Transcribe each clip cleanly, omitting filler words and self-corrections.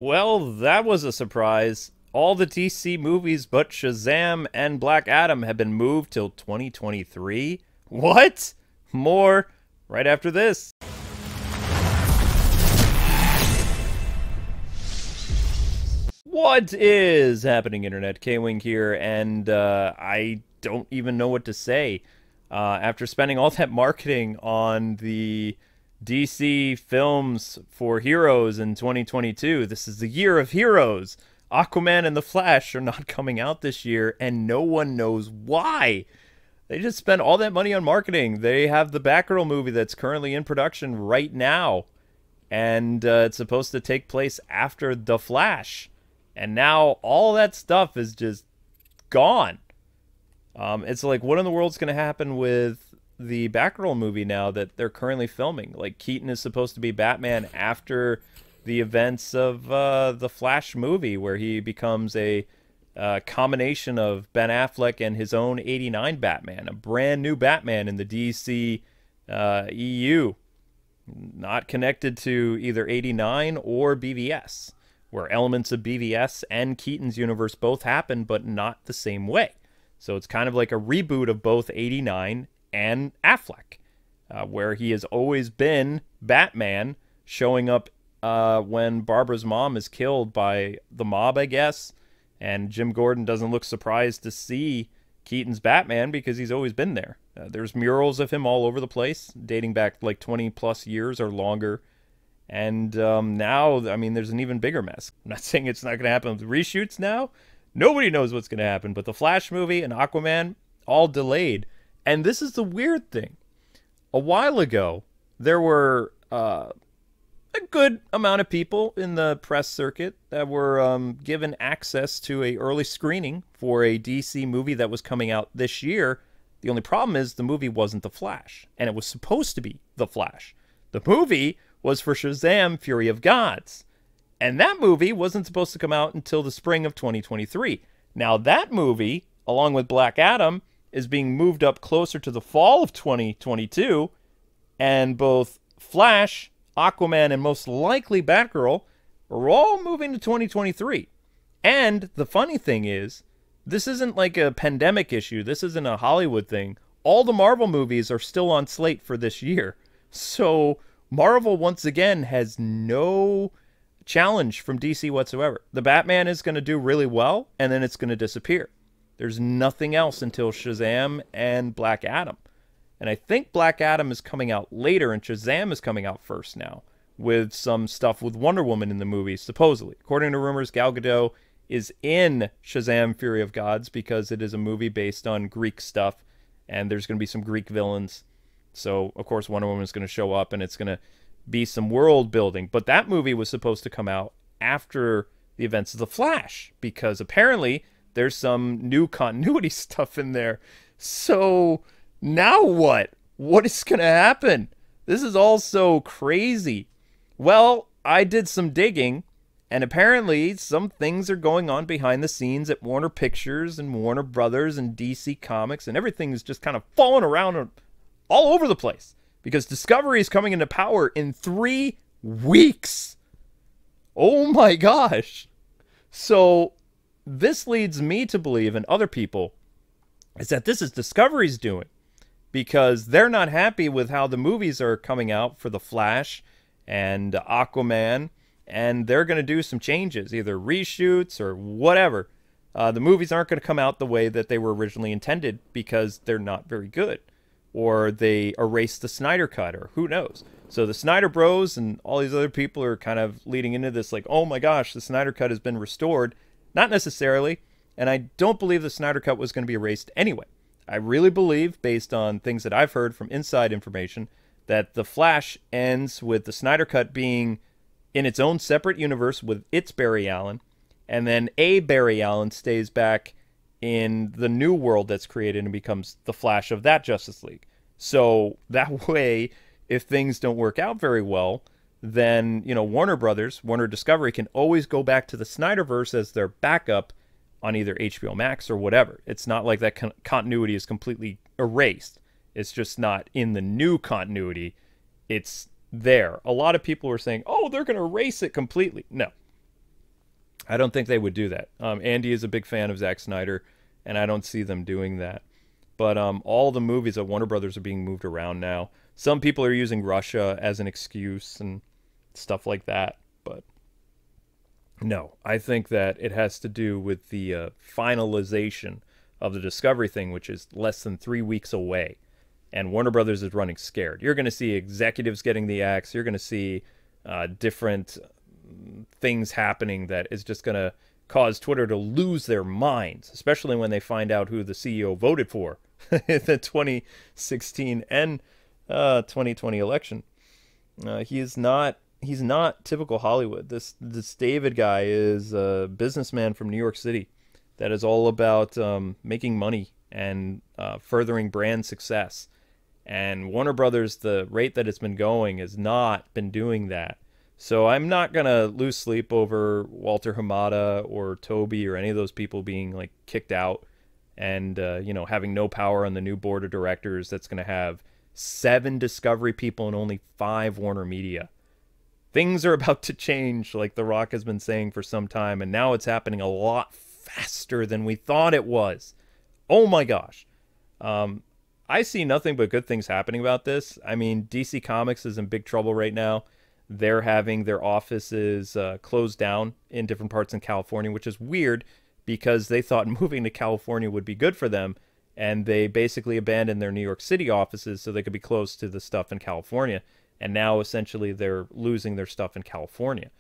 Well, that was a surprise. All the DC movies but Shazam and Black Adam have been moved till 2023. What? More right after this. What is happening, Internet? K-Wing here, and I don't even know what to say. After spending all that marketing on the DC films for heroes in 2022, this is the year of heroes. Aquaman and the Flash are not coming out this year, and no one knows why. They just spent all that money on marketing. They have the Batgirl movie that's currently in production right now, and it's supposed to take place after the Flash. And now all that stuff is just gone. It's like, what in the world's going to happen with the Batgirl movie now that they're currently filming? Like, Keaton is supposed to be Batman after the events of the Flash movie, where he becomes a combination of Ben Affleck and his own '89 Batman, a brand new Batman in the DC EU, not connected to either '89 or BVS, where elements of BVS and Keaton's universe both happen, but not the same way. So it's kind of like a reboot of both '89 and Affleck, where he has always been Batman, showing up when Barbara's mom is killed by the mob, I guess, and Jim Gordon doesn't look surprised to see Keaton's Batman because he's always been there. There's murals of him all over the place, dating back like 20 plus years or longer. And now, I mean, there's an even bigger mess. I'm not saying it's not going to happen with reshoots now. Nobody knows what's going to happen. But the Flash movie and Aquaman, all delayed. And this is the weird thing. A while ago, there were a good amount of people in the press circuit that were given access to an early screening for a DC movie that was coming out this year. The only problem is the movie wasn't The Flash. And it was supposed to be The Flash. The movie was for Shazam, Fury of Gods. And that movie wasn't supposed to come out until the spring of 2023. Now that movie, along with Black Adam, is being moved up closer to the fall of 2022. And both Flash, Aquaman, and most likely Batgirl are all moving to 2023. And the funny thing is, this isn't like a pandemic issue. This isn't a Hollywood thing. All the Marvel movies are still on slate for this year. So Marvel, once again, has no challenge from DC whatsoever. The Batman is going to do really well, and then it's going to disappear. There's nothing else until Shazam and Black Adam. And I think Black Adam is coming out later, and Shazam is coming out first now, with some stuff with Wonder Woman in the movie, supposedly. According to rumors, Gal Gadot is in Shazam, Fury of Gods, because it is a movie based on Greek stuff, and there's going to be some Greek villains. So, of course, Wonder Woman is going to show up, and it's going to be some world building. But that movie was supposed to come out after the events of The Flash, because apparently there's some new continuity stuff in there. So now what? What is going to happen? This is all so crazy. Well, I did some digging, and apparently some things are going on behind the scenes at Warner Pictures and Warner Brothers and DC Comics, and everything is just kind of falling around all over the place, because Discovery is coming into power in 3 weeks. Oh my gosh. So this leads me to believe, and other people, is that this is Discovery's doing, because they're not happy with how the movies are coming out for The Flash and Aquaman, and they're going to do some changes, either reshoots or whatever. The movies aren't going to come out the way that they were originally intended, because they're not very good. Or they erased the Snyder Cut, or who knows. So the Snyder Bros and all these other people are kind of leading into this like, oh my gosh, the Snyder Cut has been restored. Not necessarily, and I don't believe the Snyder Cut was going to be erased anyway. I really believe, based on things that I've heard from inside information, that The Flash ends with the Snyder Cut being in its own separate universe with its Barry Allen, and then a Barry Allen stays back in the new world that's created and becomes the Flash of that Justice League. So that way, if things don't work out very well, then, you know, Warner Brothers, Warner Discovery can always go back to the Snyderverse as their backup on either HBO Max or whatever. It's not like that continuity is completely erased. It's just not in the new continuity. It's there. A lot of people are saying, oh, they're going to erase it completely. No. I don't think they would do that. Andy is a big fan of Zack Snyder, and I don't see them doing that. But all the movies at Warner Brothers are being moved around now. Some people are using Russia as an excuse and stuff like that. But no, I think that it has to do with the finalization of the Discovery thing, which is less than 3 weeks away. And Warner Brothers is running scared. You're going to see executives getting the axe. You're going to see different things happening that is just going to cause Twitter to lose their minds, especially when they find out who the CEO voted for in the 2016 and 2020 election. He's not typical Hollywood. This David guy is a businessman from New York City that is all about making money and furthering brand success. And Warner Brothers, the rate that it's been going, has not been doing that. So I'm not going to lose sleep over Walter Hamada or Toby or any of those people being like kicked out and, having no power on the new board of directors that's going to have 7 Discovery people and only 5 Warner Media. Things are about to change, like The Rock has been saying for some time, and now it's happening a lot faster than we thought it was. Oh my gosh. I see nothing but good things happening about this. I mean, DC Comics is in big trouble right now. They're having their offices closed down in different parts in California, which is weird because they thought moving to California would be good for them. And they basically abandoned their New York City offices so they could be close to the stuff in California. And now essentially they're losing their stuff in California.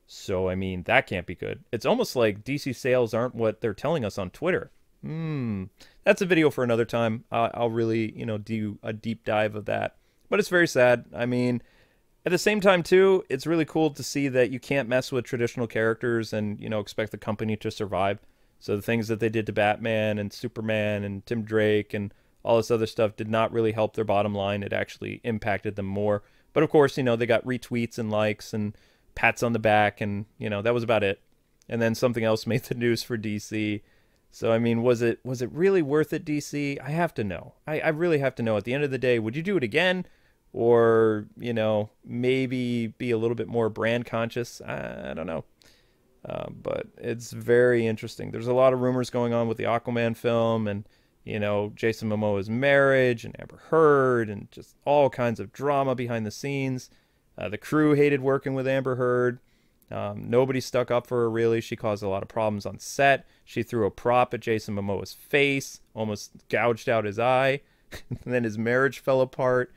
So, I mean, that can't be good. It's almost like DC sales aren't what they're telling us on Twitter. That's a video for another time. I'll really, do a deep dive of that. But it's very sad. I mean, at the same time, too, it's really cool to see that you can't mess with traditional characters and, expect the company to survive. So the things that they did to Batman and Superman and Tim Drake and all this other stuff did not really help their bottom line. It actually impacted them more. But of course, they got retweets and likes and pats on the back and, that was about it. And then something else made the news for DC. So, I mean, was it really worth it, DC? I have to know. I really have to know. At the end of the day, would you do it again? Or, maybe be a little bit more brand conscious? I don't know. But it's very interesting. There's a lot of rumors going on with the Aquaman film and, Jason Momoa's marriage and Amber Heard and just all kinds of drama behind the scenes. The crew hated working with Amber Heard. Nobody stuck up for her, really. She caused a lot of problems on set. She threw a prop at Jason Momoa's face, almost gouged out his eye. And then his marriage fell apart.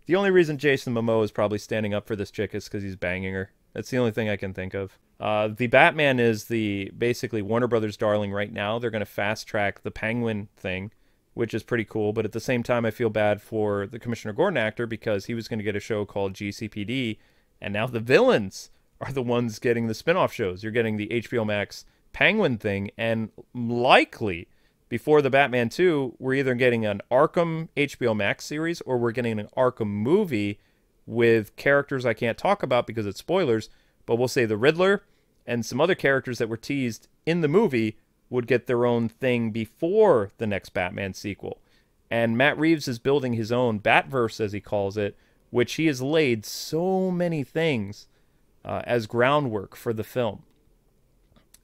The only reason Jason Momoa is probably standing up for this chick is because he's banging her. That's the only thing I can think of. The Batman is basically Warner Brothers' darling right now. They're going to fast track the Penguin thing, which is pretty cool. But at the same time, I feel bad for the Commissioner Gordon actor because he was going to get a show called GCPD. And now the villains are the ones getting the spin-off shows. You're getting the HBO Max Penguin thing. And likely, before the Batman 2, we're either getting an Arkham HBO Max series or we're getting an Arkham movie with characters I can't talk about because it's spoilers, but we'll say the Riddler and some other characters that were teased in the movie would get their own thing before the next Batman sequel. And Matt Reeves is building his own Batverse, as he calls it, which he has laid so many things as groundwork for the film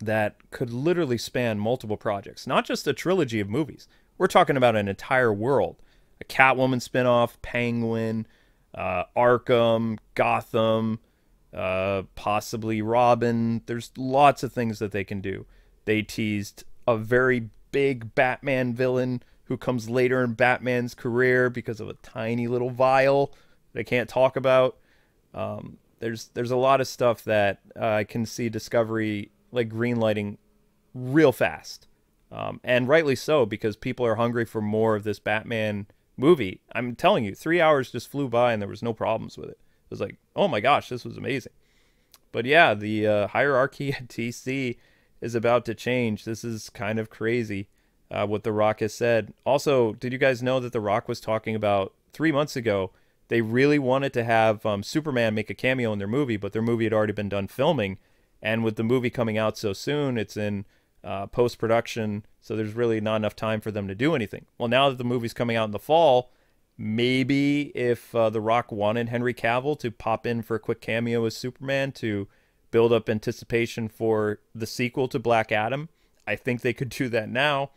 that could literally span multiple projects, not just a trilogy of movies. We're talking about an entire world. A Catwoman spinoff, Penguin, Arkham, Gotham, possibly Robin. There's lots of things that they can do. They teased a very big Batman villain who comes later in Batman's career because of a tiny little vial they can't talk about. There's a lot of stuff that I can see Discovery like greenlighting real fast, and rightly so, because people are hungry for more of this Batman movie. I'm telling you, 3 hours just flew by and there was no problems with it. It was like, oh my gosh, this was amazing. But yeah, the hierarchy at DC is about to change. This is kind of crazy, what The Rock has said. Also, did you guys know that The Rock was talking about 3 months ago, they really wanted to have Superman make a cameo in their movie, but their movie had already been done filming. And with the movie coming out so soon, it's in post-production, so there's really not enough time for them to do anything. Well, now that the movie's coming out in the fall, maybe if The Rock wanted Henry Cavill to pop in for a quick cameo as Superman to build up anticipation for the sequel to Black Adam. I think they could do that now.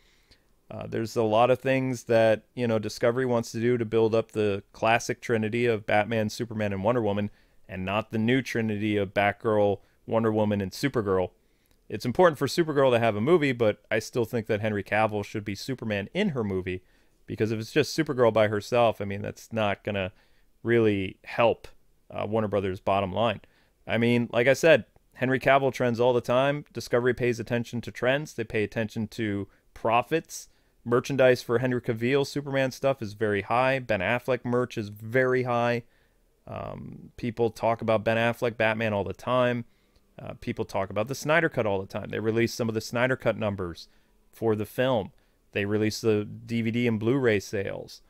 There's a lot of things that, you know, Discovery wants to do to build up the classic trinity of Batman, Superman, and Wonder Woman, and not the new trinity of Batgirl, Wonder Woman, and Supergirl. It's important for Supergirl to have a movie, but I still think that Henry Cavill should be Superman in her movie, because if it's just Supergirl by herself, I mean, that's not going to really help Warner Brothers' bottom line. I mean, like I said, Henry Cavill trends all the time. Discovery pays attention to trends. They pay attention to profits. Merchandise for Henry Cavill Superman stuff is very high. Ben Affleck merch is very high. People talk about Ben Affleck Batman all the time. People talk about the Snyder Cut all the time. They release some of the Snyder Cut numbers for the film. They release the DVD and Blu-ray sales.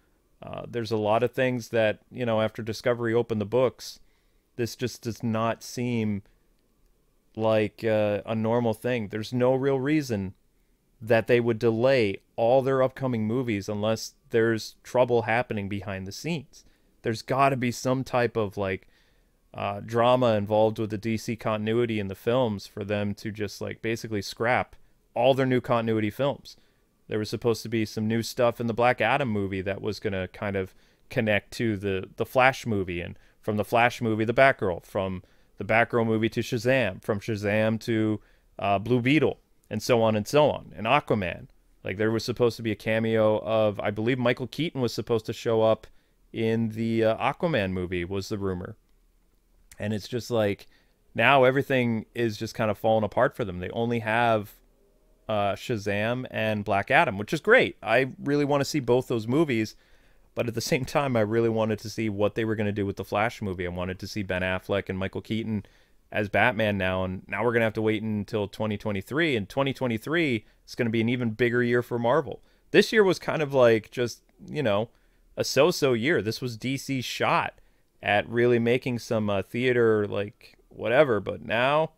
There's a lot of things that, you know, after Discovery opened the books, this just does not seem like a normal thing. There's no real reason that they would delay all their upcoming movies unless there's trouble happening behind the scenes. There's got to be some type of like drama involved with the DC continuity in the films for them to just like basically scrap all their new continuity films. There was supposed to be some new stuff in the Black Adam movie that was going to kind of connect to the Flash movie, and from the Flash movie, the Batgirl, from the Batgirl movie to Shazam, from Shazam to Blue Beetle, and so on, and Aquaman. Like, there was supposed to be a cameo of, I believe Michael Keaton was supposed to show up in the Aquaman movie, was the rumor. And it's just like, now everything is just kind of falling apart for them. They only have Shazam and Black Adam, which is great. I really want to see both those movies, but at the same time, I really wanted to see what they were going to do with the Flash movie. I wanted to see Ben Affleck and Michael Keaton as Batman now, and now we're going to have to wait until 2023, and 2023 is going to be an even bigger year for Marvel. This year was kind of like just, you know, a so-so year. This was DC's shot at really making some theater, like, whatever, but now,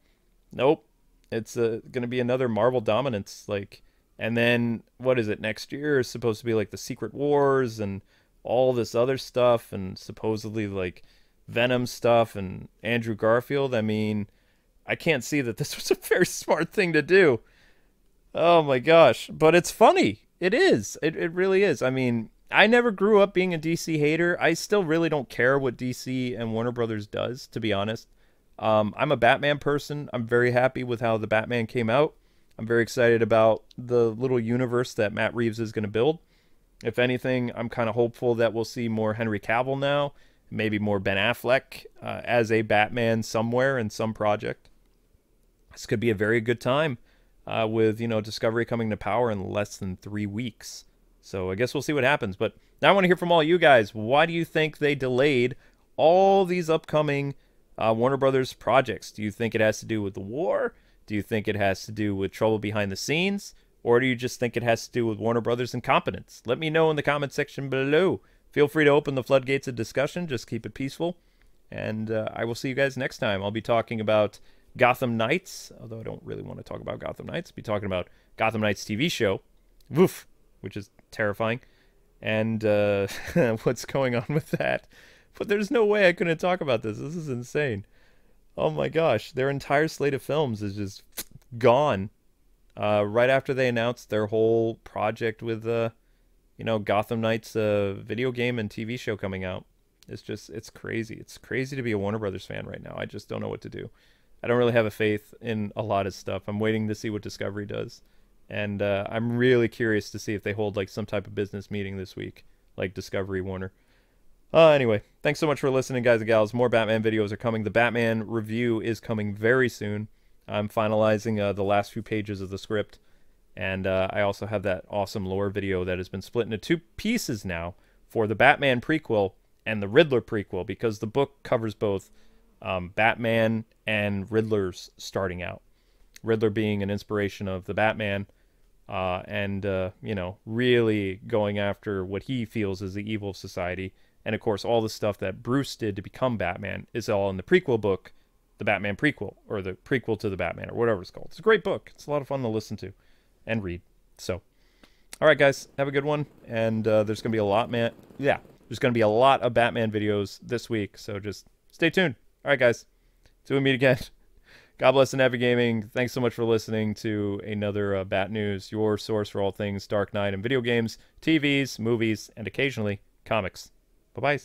nope. It's going to be another Marvel dominance, like, and then, what is it, next year is supposed to be, like, the Secret Wars and all this other stuff, and supposedly, like, Venom stuff and Andrew Garfield. I mean, I can't see that this was a very smart thing to do. Oh my gosh. But it's funny. It is. It really is. I mean, I never grew up being a DC hater. I still really don't care what DC and Warner Brothers does, to be honest. I'm a Batman person. I'm very happy with how the Batman came out. I'm very excited about the little universe that Matt Reeves is going to build. If anything, I'm kind of hopeful that we'll see more Henry Cavill now, maybe more Ben Affleck as a Batman somewhere in some project. This could be a very good time with, you know, Discovery coming to power in less than 3 weeks. So I guess we'll see what happens. But now I want to hear from all you guys. Why do you think they delayed all these upcoming Warner Brothers projects? Do you think it has to do with the war? Do you think it has to do with trouble behind the scenes? Or do you just think it has to do with Warner Brothers' incompetence? Let me know in the comment section below. Feel free to open the floodgates of discussion. Just keep it peaceful. And I will see you guys next time. I'll be talking about Gotham Knights, although I don't really want to talk about Gotham Knights. I'll be talking about Gotham Knights TV show, Woof, which is terrifying, and what's going on with that. But there's no way I couldn't talk about this. This is insane. Oh my gosh. Their entire slate of films is just gone right after they announced their whole project with, you know, Gotham Knights video game and TV show coming out. It's crazy. It's crazy to be a Warner Brothers fan right now. I just don't know what to do. I don't really have a faith in a lot of stuff. I'm waiting to see what Discovery does. And I'm really curious to see if they hold like some type of business meeting this week, like Discovery Warner. Anyway, thanks so much for listening, guys and gals. More Batman videos are coming. The Batman review is coming very soon. I'm finalizing the last few pages of the script. And I also have that awesome lore video that has been split into 2 pieces now for the Batman prequel and the Riddler prequel, because the book covers both Batman and Riddler's starting out. Riddler being an inspiration of the Batman, and, you know, really going after what he feels is the evil of society. And, of course, all the stuff that Bruce did to become Batman is all in the prequel book, the Batman prequel, or the prequel to the Batman, or whatever it's called. It's a great book. It's a lot of fun to listen to and read. So, all right, guys, have a good one. And there's going to be a lot, there's going to be a lot of Batman videos this week. So just stay tuned. All right, guys, till we meet again. God bless and happy gaming. Thanks so much for listening to another Bat News, your source for all things Dark Knight and video games, TVs, movies, and occasionally comics. Bye-bye.